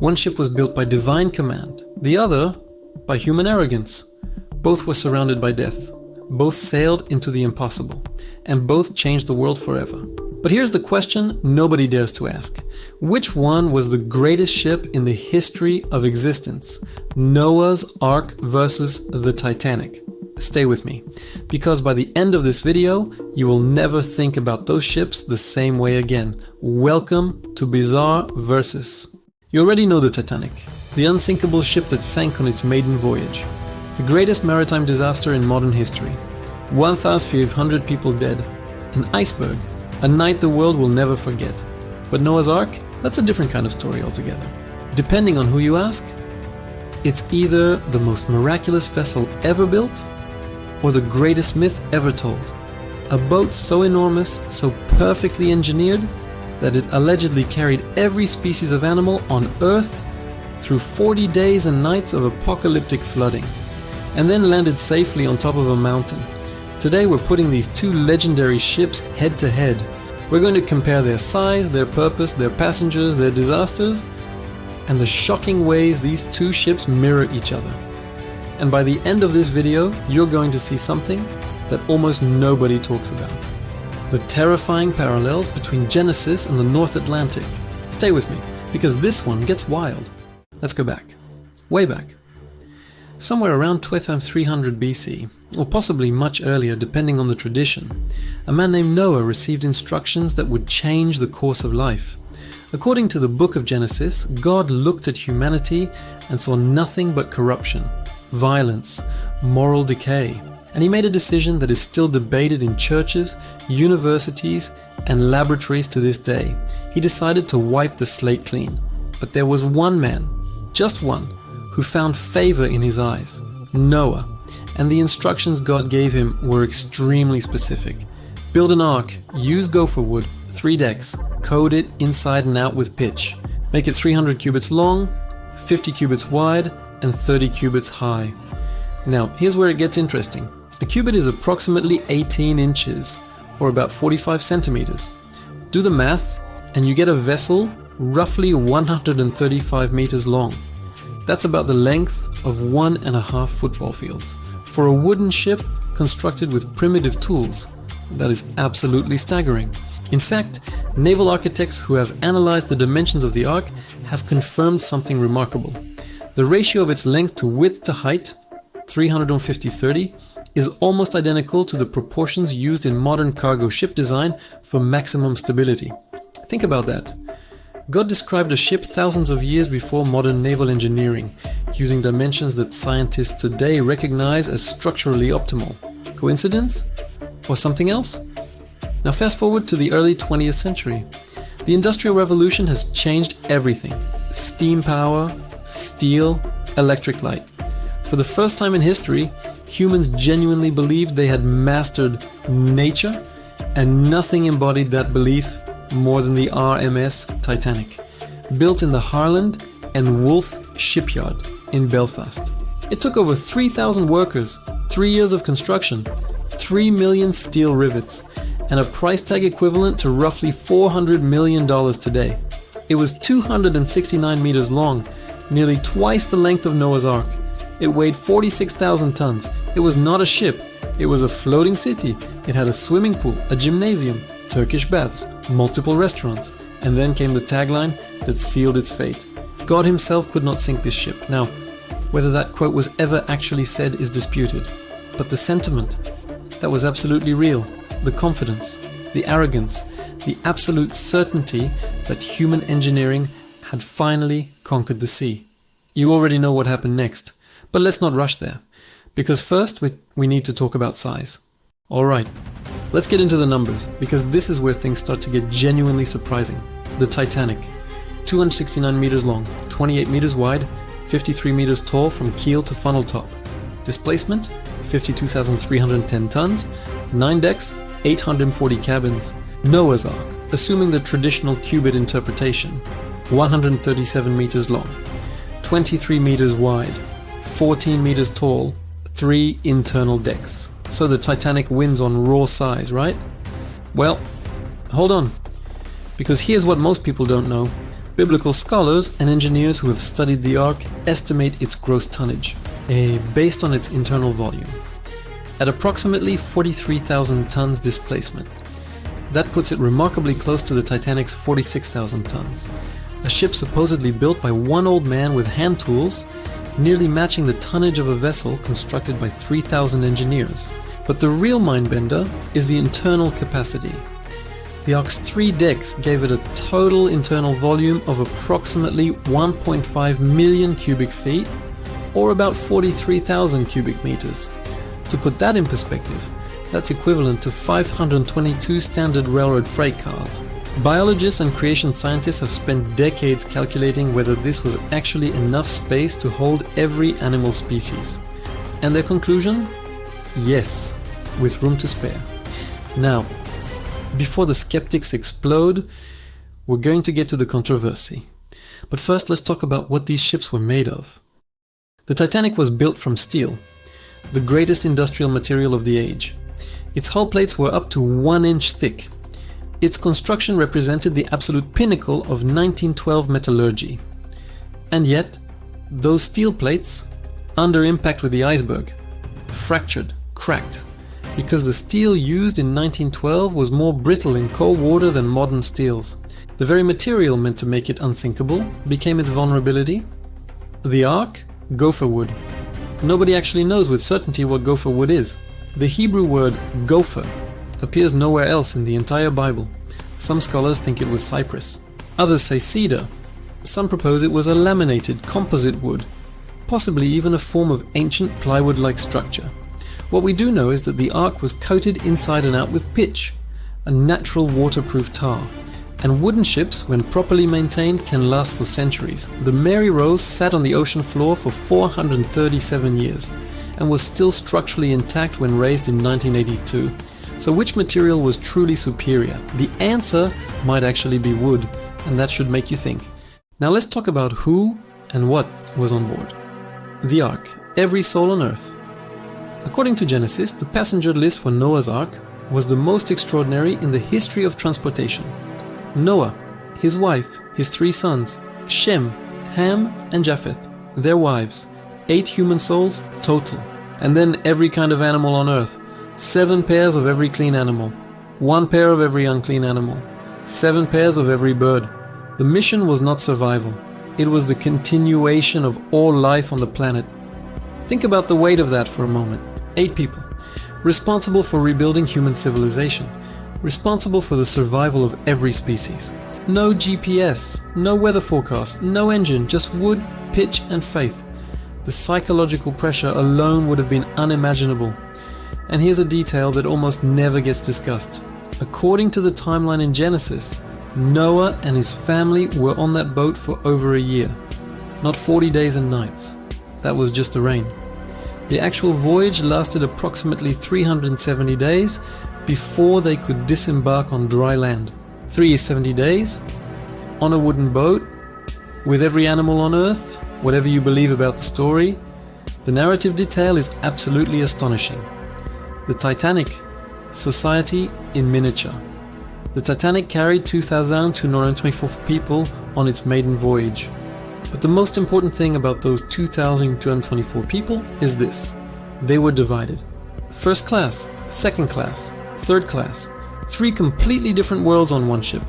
One ship was built by divine command, the other by human arrogance. Both were surrounded by death. Both sailed into the impossible, and both changed the world forever. But here's the question nobody dares to ask. Which one was the greatest ship in the history of existence? Noah's Ark versus the Titanic. Stay with me, because by the end of this video, you will never think about those ships the same way again. Welcome to BizarreVersus. You already know the Titanic, the unsinkable ship that sank on its maiden voyage. The greatest maritime disaster in modern history. 1,500 people dead. An iceberg, a night the world will never forget. But Noah's Ark? That's a different kind of story altogether. Depending on who you ask, it's either the most miraculous vessel ever built, or the greatest myth ever told. A boat so enormous, so perfectly engineered, that it allegedly carried every species of animal on Earth through 40 days and nights of apocalyptic flooding, and then landed safely on top of a mountain. Today we're putting these two legendary ships head to head. We're going to compare their size, their purpose, their passengers, their disasters, and the shocking ways these two ships mirror each other. And by the end of this video, you're going to see something that almost nobody talks about. The terrifying parallels between Genesis and the North Atlantic. Stay with me, because this one gets wild. Let's go back. Way back. Somewhere around 2300 BC, or possibly much earlier depending on the tradition, a man named Noah received instructions that would change the course of life. According to the book of Genesis, God looked at humanity and saw nothing but corruption, violence, moral decay, and he made a decision that is still debated in churches, universities, and laboratories to this day. He decided to wipe the slate clean. But there was one man, just one, who found favor in his eyes, Noah, and the instructions God gave him were extremely specific. Build an ark, use gopher wood, 3 decks, coat it inside and out with pitch. Make it 300 cubits long, 50 cubits wide, and 30 cubits high. Now, here's where it gets interesting. A cubit is approximately 18 inches, or about 45 centimeters. Do the math, and you get a vessel roughly 135 meters long. That's about the length of 1.5 football fields. For a wooden ship constructed with primitive tools, that is absolutely staggering. In fact, naval architects who have analyzed the dimensions of the ark have confirmed something remarkable. The ratio of its length to width to height, 350-30, is almost identical to the proportions used in modern cargo ship design for maximum stability. Think about that. God described a ship thousands of years before modern naval engineering, using dimensions that scientists today recognize as structurally optimal. Coincidence? Or something else? Now fast forward to the early 20th century. The Industrial Revolution has changed everything. Steam power, steel, electric light. For the first time in history, humans genuinely believed they had mastered nature, and nothing embodied that belief more than the RMS Titanic, built in the Harland and Wolff shipyard in Belfast. It took over 3,000 workers, 3 years of construction, 3 million steel rivets, and a price tag equivalent to roughly $400 million today. It was 269 meters long, nearly twice the length of Noah's Ark. It weighed 46,000 tons. It was not a ship, it was a floating city. It had a swimming pool, a gymnasium, Turkish baths, multiple restaurants, and then came the tagline that sealed its fate. God himself could not sink this ship. Now, whether that quote was ever actually said is disputed, but the sentiment, that was absolutely real. The confidence, the arrogance, the absolute certainty that human engineering had finally conquered the sea. You already know what happened next, but let's not rush there, because first we need to talk about size. Alright, let's get into the numbers, because this is where things start to get genuinely surprising. The Titanic, 269 meters long, 28 meters wide, 53 meters tall from keel to funnel top. Displacement, 52,310 tons, 9 decks, 840 cabins. Noah's Ark, assuming the traditional cubit interpretation, 137 meters long, 23 meters wide, 14 meters tall, 3 internal decks. So the Titanic wins on raw size, right? Well, hold on, because here's what most people don't know. Biblical scholars and engineers who have studied the Ark estimate its gross tonnage, based on its internal volume, at approximately 43,000 tons displacement. That puts it remarkably close to the Titanic's 46,000 tons, a ship supposedly built by one old man with hand tools, nearly matching the tonnage of a vessel constructed by 3,000 engineers. But the real mindbender is the internal capacity. The Ark's 3 decks gave it a total internal volume of approximately 1.5 million cubic feet, or about 43,000 cubic meters. To put that in perspective, that's equivalent to 522 standard railroad freight cars. Biologists and creation scientists have spent decades calculating whether this was actually enough space to hold every animal species. And their conclusion? Yes, with room to spare. Now, before the skeptics explode, we're going to get to the controversy. But first, let's talk about what these ships were made of. The Titanic was built from steel, the greatest industrial material of the age. Its hull plates were up to 1 inch thick. Its construction represented the absolute pinnacle of 1912 metallurgy. And yet, those steel plates, under impact with the Iceberg, fractured, cracked, because the steel used in 1912 was more brittle in cold water than modern steels. The very material meant to make it unsinkable became its vulnerability. The Ark? Gopher wood. Nobody actually knows with certainty what gopher wood is. The Hebrew word gopher appears nowhere else in the entire Bible. Some scholars think it was cypress. Others say cedar. Some propose it was a laminated composite wood, possibly even a form of ancient plywood-like structure. What we do know is that the Ark was coated inside and out with pitch, a natural waterproof tar. And wooden ships, when properly maintained, can last for centuries. The Mary Rose sat on the ocean floor for 437 years and was still structurally intact when raised in 1982. So which material was truly superior? The answer might actually be wood, and that should make you think. Now let's talk about who and what was on board. The Ark, every soul on earth. According to Genesis, the passenger list for Noah's Ark was the most extraordinary in the history of transportation. Noah, his wife, his 3 sons, Shem, Ham, and Japheth, their wives, 8 human souls total. And then every kind of animal on earth, 7 pairs of every clean animal, 1 pair of every unclean animal, 7 pairs of every bird. The mission was not survival. It was the continuation of all life on the planet. Think about the weight of that for a moment. 8 people, responsible for rebuilding human civilization, responsible for the survival of every species. No GPS, no weather forecast, no engine, just wood, pitch, and faith. The psychological pressure alone would have been unimaginable. And here's a detail that almost never gets discussed. According to the timeline in Genesis, Noah and his family were on that boat for over a year, not 40 days and nights. That was just the rain. The actual voyage lasted approximately 370 days before they could disembark on dry land. 370 days, on a wooden boat, with every animal on earth, whatever you believe about the story. The narrative detail is absolutely astonishing. The Titanic, society in miniature. The Titanic carried 2,224 people on its maiden voyage. But the most important thing about those 2,224 people is this. They were divided. First class, second class, third class. 3 completely different worlds on one ship.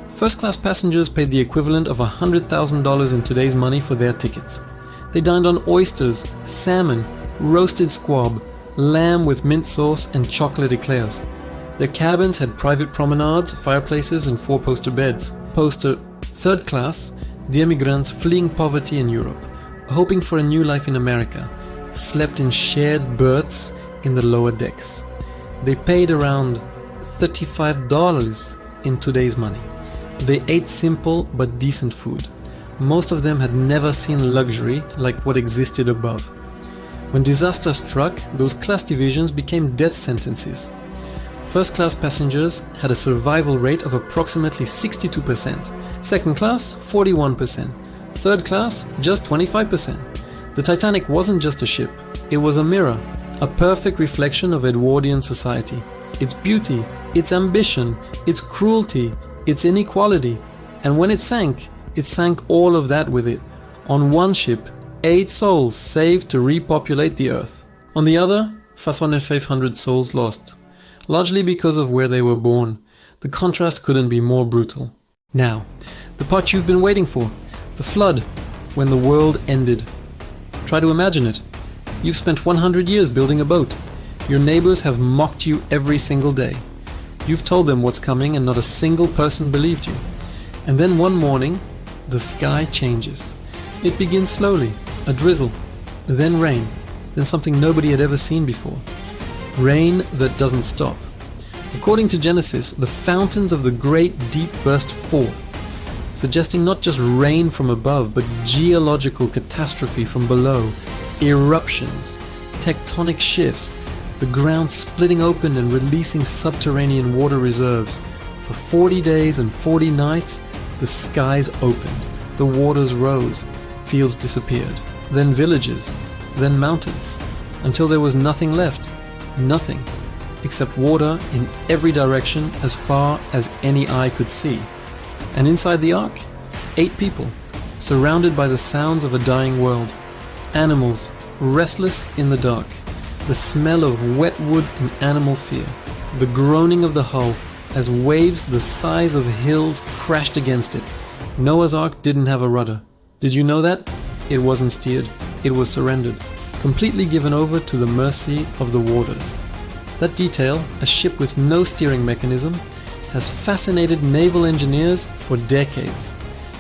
First class passengers paid the equivalent of $100,000 in today's money for their tickets. They dined on oysters, salmon, roasted squab, lamb with mint sauce, and chocolate eclairs. Their cabins had private promenades, fireplaces, and 4-poster beds. Third class, the immigrants fleeing poverty in Europe, hoping for a new life in America, slept in shared berths in the lower decks. They paid around $35 in today's money. They ate simple but decent food. Most of them had never seen luxury like what existed above. When disaster struck, those class divisions became death sentences. First-class passengers had a survival rate of approximately 62%. Second class, 41%. Third class, just 25%. The Titanic wasn't just a ship. It was a mirror, a perfect reflection of Edwardian society. Its beauty, its ambition, its cruelty, its inequality. And when it sank, It sank all of that with it. On one ship, 8 souls saved to repopulate the Earth. On the other, 500 souls lost, largely because of where they were born. The contrast couldn't be more brutal. Now, the part you've been waiting for, the flood, when the world ended. Try to imagine it. You've spent 100 years building a boat. Your neighbors have mocked you every single day. You've told them what's coming and not a single person believed you. And then one morning, the sky changes. It begins slowly, a drizzle, then rain, then something nobody had ever seen before. Rain that doesn't stop. According to Genesis, the fountains of the great deep burst forth, suggesting not just rain from above, but geological catastrophe from below, eruptions, tectonic shifts, the ground splitting open and releasing subterranean water reserves. For 40 days and 40 nights, the skies opened, the waters rose, fields disappeared, then villages, then mountains, until there was nothing left, nothing, except water in every direction as far as any eye could see. And inside the ark, 8 people, surrounded by the sounds of a dying world. Animals, restless in the dark. The smell of wet wood and animal fear. The groaning of the hull as waves the size of hills crashed against it. Noah's Ark didn't have a rudder. Did you know that? It wasn't steered. It was surrendered. Completely given over to the mercy of the waters. That detail, a ship with no steering mechanism, has fascinated naval engineers for decades.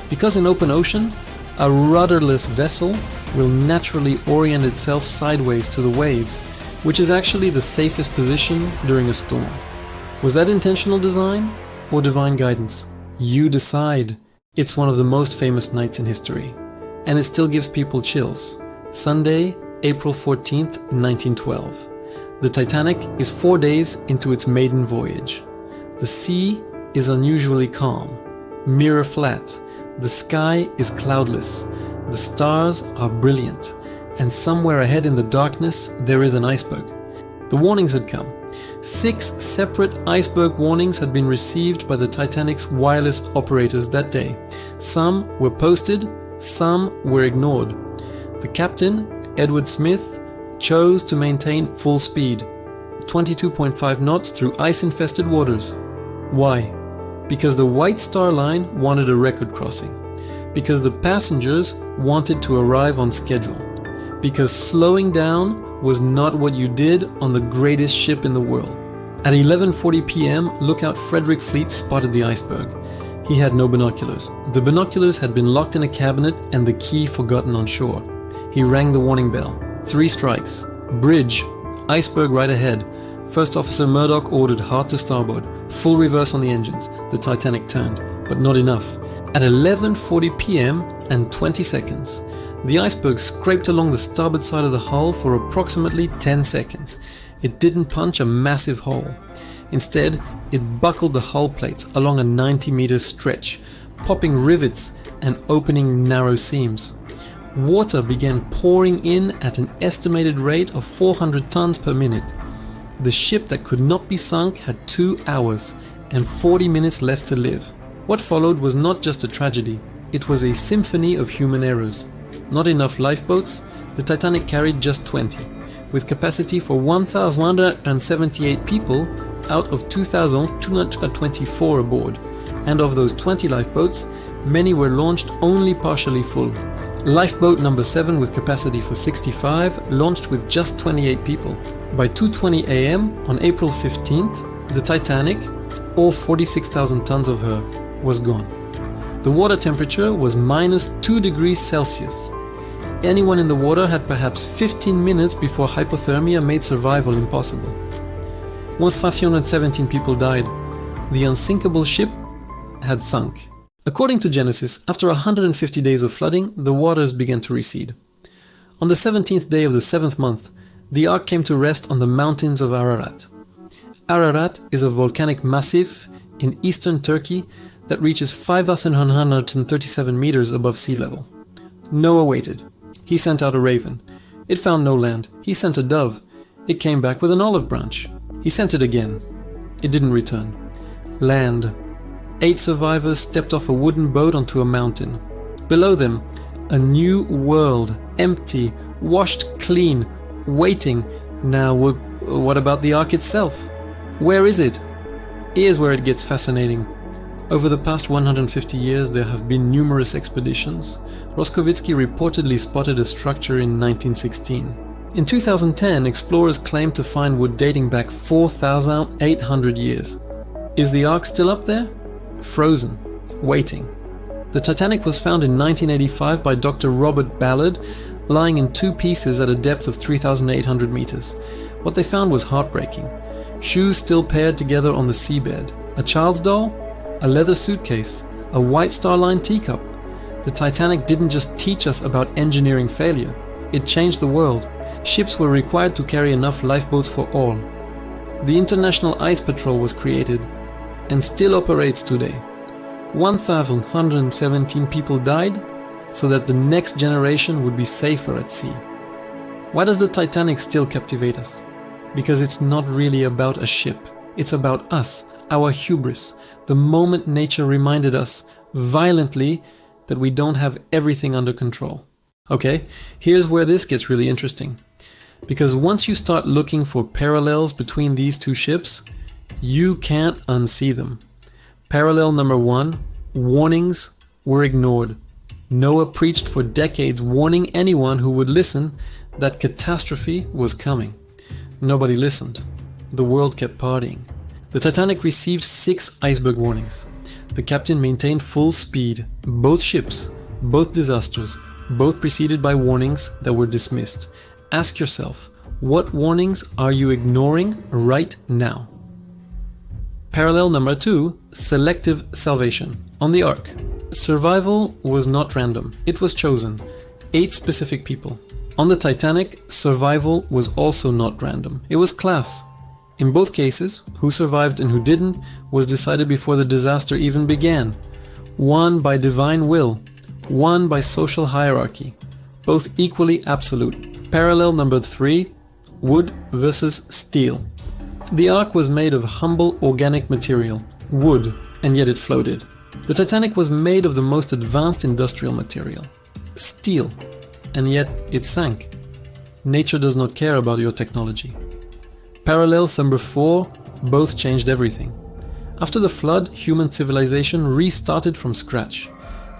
Because in open ocean, a rudderless vessel will naturally orient itself sideways to the waves, which is actually the safest position during a storm. Was that intentional design or divine guidance? You decide. It's one of the most famous nights in history, and it still gives people chills. Sunday, April 14th, 1912. The Titanic is 4 days into its maiden voyage. The sea is unusually calm, mirror flat. The sky is cloudless. The stars are brilliant. And somewhere ahead in the darkness, there is an iceberg. The warnings had come. 6 separate iceberg warnings had been received by the Titanic's wireless operators that day. Some were posted, some were ignored. The captain, Edward Smith, chose to maintain full speed, 22.5 knots through ice-infested waters. Why? Because the White Star Line wanted a record crossing. Because the passengers wanted to arrive on schedule. Because slowing down was not what you did on the greatest ship in the world. At 11:40 p.m., lookout Frederick Fleet spotted the iceberg. He had no binoculars. The binoculars had been locked in a cabinet and the key forgotten on shore. He rang the warning bell. 3 strikes. Bridge. Iceberg right ahead. First Officer Murdoch ordered hard to starboard. Full reverse on the engines. The Titanic turned, but not enough. At 11:40 p.m. and 20 seconds, the iceberg scraped along the starboard side of the hull for approximately 10 seconds. It didn't punch a massive hole. Instead, it buckled the hull plates along a 90-meter stretch, popping rivets and opening narrow seams. Water began pouring in at an estimated rate of 400 tons per minute. The ship that could not be sunk had 2 hours and 40 minutes left to live. What followed was not just a tragedy, it was a symphony of human errors. Not enough lifeboats, the Titanic carried just 20, with capacity for 1,178 people out of 2,224 aboard. And of those 20 lifeboats, many were launched only partially full. Lifeboat number 7 with capacity for 65 launched with just 28 people. By 2:20 a.m. on April 15th, the Titanic, all 46,000 tons of her, was gone. The water temperature was -2 degrees Celsius. Anyone in the water had perhaps 15 minutes before hypothermia made survival impossible. 1,517 people died. The Unsinkable ship had sunk. According to Genesis, after 150 days of flooding, the waters began to recede. On the 17th day of the 7th month, the ark came to rest on the mountains of Ararat. Ararat is a volcanic massif in eastern Turkey that reaches 5,137 meters above sea level. Noah waited. He sent out a raven. It found no land. He sent a dove. It came back with an olive branch. He sent it again. It didn't return. Land. 8 survivors stepped off a wooden boat onto a mountain. Below them, a new world, empty, washed clean, waiting. Now, what about the Ark itself? Where is it? Here's where it gets fascinating. Over the past 150 years, there have been numerous expeditions. Roskovitsky reportedly spotted a structure in 1916. In 2010, explorers claimed to find wood dating back 4,800 years. Is the Ark still up there? Frozen, waiting. The Titanic was found in 1985 by Dr. Robert Ballard, lying in 2 pieces at a depth of 3,800 meters. What they found was heartbreaking. Shoes still paired together on the seabed. A child's doll? A leather suitcase? A White Star Line teacup? The Titanic didn't just teach us about engineering failure. It changed the world. Ships were required to carry enough lifeboats for all. The International Ice Patrol was created and still operates today. 1,117 people died so that the next generation would be safer at sea. Why does the Titanic still captivate us? Because it's not really about a ship. It's about us, our hubris, the moment nature reminded us violently that we don't have everything under control. Okay, here's where this gets really interesting. Because once you start looking for parallels between these two ships, you can't unsee them. Parallel number 1, warnings were ignored. Noah preached for decades warning anyone who would listen that catastrophe was coming. Nobody listened. The world kept partying. The Titanic received 6 iceberg warnings. The captain maintained full speed. Both ships, both disasters, both preceded by warnings that were dismissed. Ask yourself, what warnings are you ignoring right now? Parallel number 2, selective salvation. On the Ark, survival was not random. It was chosen. 8 specific people. On the Titanic, survival was also not random. It was class. In both cases, who survived and who didn't was decided before the disaster even began. One by divine will, one by social hierarchy. Both equally absolute. Parallel number 3, wood versus steel. The Ark was made of humble organic material, wood, and yet it floated. The Titanic was made of the most advanced industrial material, steel, and yet it sank. Nature does not care about your technology. Parallel number 4, both changed everything. After the flood, human civilization restarted from scratch.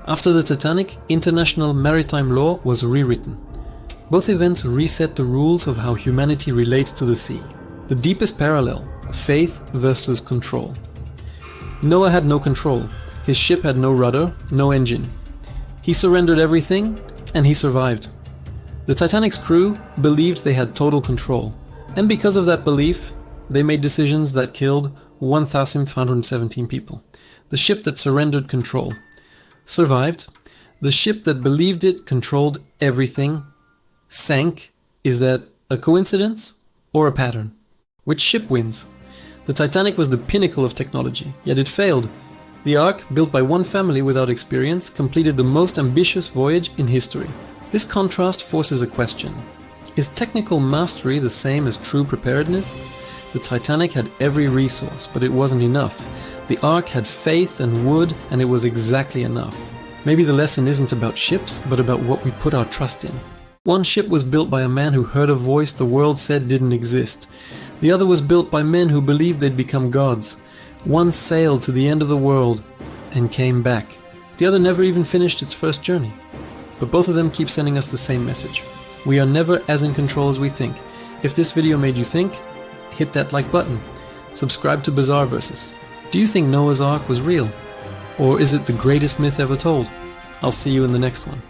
After the Titanic, international maritime law was rewritten. Both events reset the rules of how humanity relates to the sea. The deepest parallel, faith versus control. Noah had no control. His ship had no rudder, no engine. He surrendered everything, and he survived. The Titanic's crew believed they had total control, and because of that belief, they made decisions that killed 1,517 people. The ship that surrendered control survived. The ship that believed it controlled everything sank. Is that a coincidence or a pattern? Which ship wins? The Titanic was the pinnacle of technology, yet it failed. The Ark, built by one family without experience, completed the most ambitious voyage in history. This contrast forces a question. Is technical mastery the same as true preparedness? The Titanic had every resource, but it wasn't enough. The Ark had faith and wood, and it was exactly enough. Maybe the lesson isn't about ships, but about what we put our trust in. One ship was built by a man who heard a voice the world said didn't exist. The other was built by men who believed they'd become gods. One sailed to the end of the world and came back. The other never even finished its first journey. But both of them keep sending us the same message. We are never as in control as we think. If this video made you think, hit that like button. Subscribe to BizarreVersus. Do you think Noah's Ark was real? Or is it the greatest myth ever told? I'll see you in the next one.